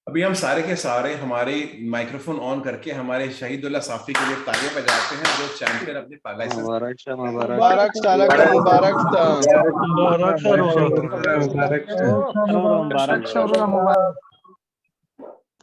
अभी हम सारे के सारे हमारे माइक्रोफोन ऑन करके हमारे शहीदुल्लाह साफी के लिए तालियां बजाते हैं, जो चैंपियन अपने लाइसेंस। मुबारक शाह मुबारक मुबारक सालका मुबारक सा मुबारक सर मुबारक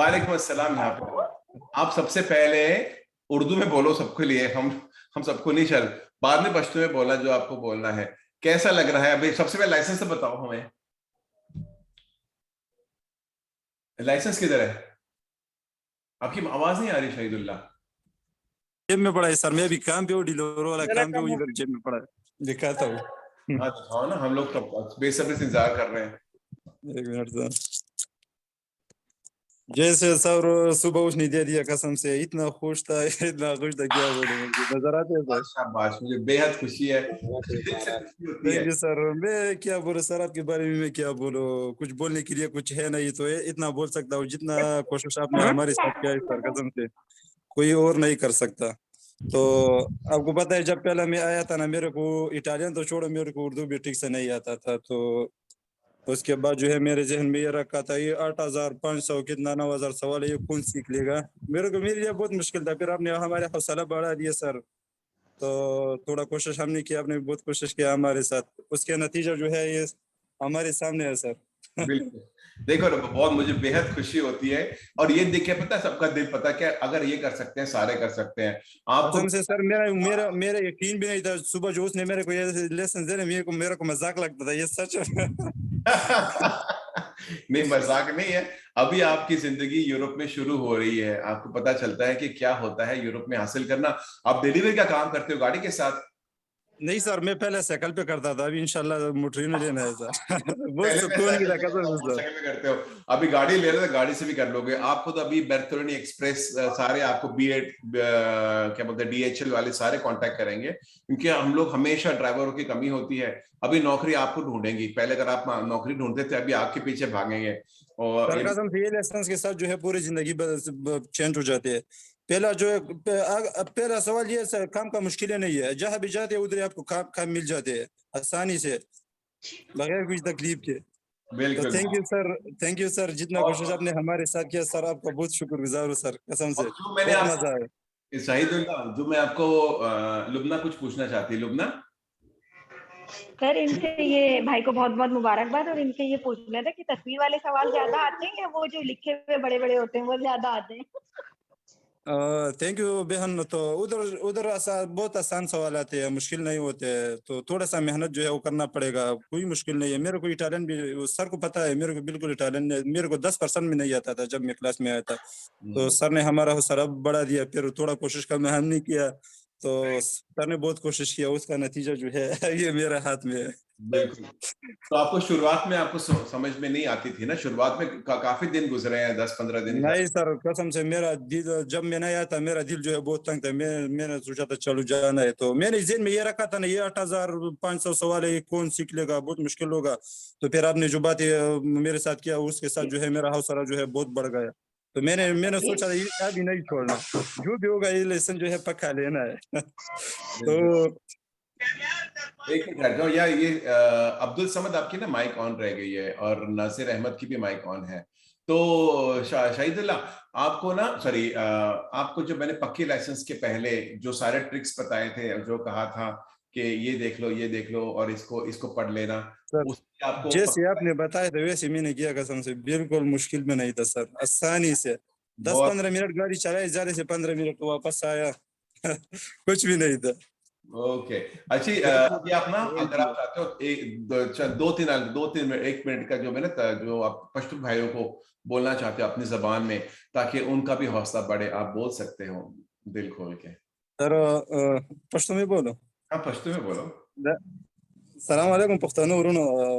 वालेकुम अस्सलाम। यहाँ पे आप सबसे पहले उर्दू में बोलो सबके लिए, हम सबको नहीं चल, बाद में पश्तो में बोला जो आपको बोलना है। कैसा लग रहा है अभी? सबसे पहले लाइसेंस तो बताओ हमें, लाइसेंस किधर है? आपकी आवाज नहीं आ रही शहीदुल्लाह। जेब में पड़ा है सर, मैं भी काम पे डिलीवर वाला काम पे इधर जेब में पड़ा है, दिखाता हूँ। हाँ दिखाओ ना, हम लोग तो बेसब्री से इंतजार कर रहे हैं। एक मिनट सर। जैसे सर सुबह उठने दे दिया कसम से, इतना खुश था इतना खुश था, क्या बोलूं, नजर आते हैं सर। शाबाश, मुझे बेहद खुशी है। Thank you sir. मैं क्या बोलूं सर आपके बारे में, मैं क्या बोलूं, कुछ बोलने के लिए कुछ है नहीं, तो इतना बोल सकता हूँ जितना कोशिश आपने हमारे साथ किया है सर, कसम से कोई और नहीं कर सकता। तो आपको पता है जब पहले मैं आया था ना, मेरे को इटालियन तो छोड़ो, मेरे को उर्दू भी ठीक से नहीं आता था। तो उसके बाद जो है मेरे जहन में ये रखा था ये 8500 कितना 9000 सवाल है, ये कौन सीख लेगा। मेरे लिए बहुत मुश्किल था, फिर आपने हमारे हौसला बढ़ा दिया सर। तो थोड़ा कोशिश हमने किया, आपने बहुत कोशिश किया हमारे साथ, उसके नतीजा जो है ये हमारे सामने है सर। बिल्कुल। देखो ना, बहुत मुझे बेहद खुशी होती है, और ये देख के पता है सबका दिल, पता क्या, अगर ये कर सकते हैं सारे कर सकते हैं। आपको कसम से सर मेरा यकीन भी नहीं था। सुबह जो उसने मेरे को ये लेसन दे मेरे को मजाक लगता था, ये सच है। नहीं, मजाक नहीं है। अभी आपकी जिंदगी यूरोप में शुरू हो रही है, आपको पता चलता है कि क्या होता है यूरोप में हासिल करना। आप डिलीवरी का काम करते हो गाड़ी के साथ? नहीं सर, मैं पहले साइकिल पे करता था, अभी इंशाल्लाह मोटरीनो लेना है सर। बहुत सुकून की कसम से सर। में करते हो, अभी गाड़ी ले रहे हो, गाड़ी से भी कर लोगे। आपको तो अभी बेर्तोलिनी एक्सप्रेस सारे आपको क्या बोलते हैं DHL वाले सारे कांटेक्ट करेंगे, क्योंकि हम लोग हमेशा ड्राइवरों की कमी होती है। अभी नौकरी आपको ढूंढेंगी, पहले अगर आप नौकरी ढूंढते थे, अभी आपके पीछे भागेंगे। और कसम से ये लेसन्स के साथ जो है पूरी जिंदगी चेंज हो जाती है। पहला जो है पहला सवाल ये सर, काम का मुश्किल नहीं है, जहाँ भी जाते हैं उधर आपको काम मिल जाते हैं आसानी से, बगैर कुछ तकलीफ के। तो थैंक यू सर, जितना कोशिश आपने हमारे साथ किया सर, आपका बहुत शुक्रगुजार हूँ सर, कसम से बहुत मजा आया। शहीदुल्लाह, जो मैं आपको लुबना कुछ पूछना चाहती है। लुबना सर, इनसे ये भाई को बहुत बहुत मुबारकबाद, और इनसे ये पूछना था कि तस्वीर वाले सवाल ज्यादा आते हैं या वो जो लिखे हुए बड़े बड़े होते हैं वो ज्यादा आते हैं? थैंक यू बहन। तो उधर बहुत आसान सवाल आते हैं, मुश्किल नहीं होते, तो थोड़ा सा मेहनत जो है वो करना पड़ेगा, कोई मुश्किल नहीं है। मेरे को इटालियन भी सर को पता है, मेरे को बिल्कुल इटालियन मेरे को 10% में नहीं आता था जब मैं क्लास में आया था। तो सर ने हमारा हौसला बढ़ा दिया, फिर थोड़ा कोशिश करना हमने किया, तो सर ने बहुत कोशिश किया, उसका नतीजा जो है ये मेरे हाथ में है। बिल्कुल। तो आपको शुरुआत में आपको समझ में नहीं आती थी ना? शुरुआत में काफी दिन गुजरे हैं, 10-15 दिन। नहीं सर, कसम से मेरा दिल, जब मैं नहीं आया था मेरा दिल जो है बहुत तंग था। मैंने सोचा था चलो जाना है, तो मैंने जेन में ये रखा था ना, ये 8500 सवाल है, कौन सीख लेगा, बहुत मुश्किल होगा। तो फिर आपने जो बात मेरे साथ किया, उसके साथ जो है मेरा हौसला जो है बहुत बढ़ गया। तो मैंने सोचा था ये अभी नहीं छोड़ना, जो भी होगा ये लेसन जो है पक्का लेना है। तो एक मिनट जाओ यार, ये अब्दुल समद आपकी ना माइक ऑन रह गई है, और नासिर अहमद की भी माइक ऑन है। तो शहीदुल्लाह, आपको ना सॉरी, आपको जो मैंने पक्के लाइसेंस के पहले जो सारे ट्रिक्स बताए थे, जो कहा था कि ये देख लो और इसको पढ़ लेना, सर आपको जैसे आपने बताया था वैसे मैंने किया, कसम से बिल्कुल मुश्किल में नहीं था सर, आसानी से 10-15 मिनट गाड़ी चलाई, ज्यादा से 15 मिनट वापस आया। कुछ भी नहीं था। ओके अच्छी। अभी आप ना, अगर आप चाहते हो दो तीन मिनट, 1 मिनट का जो मैंने जो आप पश्तून भाइयों को बोलना चाहते हो अपनी जबान में, ताकि उनका भी हौसला बढ़े, आप बोल सकते हो दिल खोल के। सर पश्तो में बोलो? हाँ, पश्तो में बोलो। सलाम अलैकुम पख्तानो वरुणो,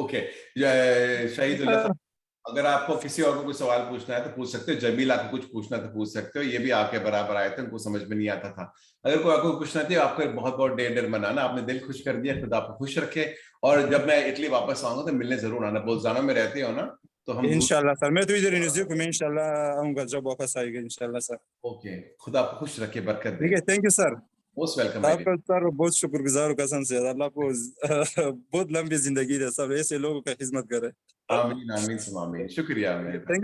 ओके शहीदुल्लाह साहब अगर आपको किसी और को कोई सवाल पूछना है तो पूछ सकते हो जमीला को कुछ पूछना तो पूछ सकते हो ये भी आपके बराबर आए थे उनको समझ में नहीं आता था अगर कोई आपको पूछना था आपको बहुत बहुत ढेर मनाना आपने दिल खुश कर दिया खुद आपको खुश रखे और जब मैं इटली वापस आऊंगा तो मिलने जरूर आना बोल्जानो में रहते हो ना तो हम इंशाल्लाह सर मैं तो इधर ही नजदीक हूं मैं इंशाल्लाह आऊंगा जब वापस आएगा इंशाल्लाह सर ओके खुदा आपको खुश रखे बरकत ठीक है thank you sir most welcome आपका सर बहुत शुक्रगुजार हूं कसम से अल्लाह को बहुत लंबी जिंदगी दे सब ऐसे लोगों का खिदमत करे आमीन आमीन आमीन शुक्रिया थैंक यू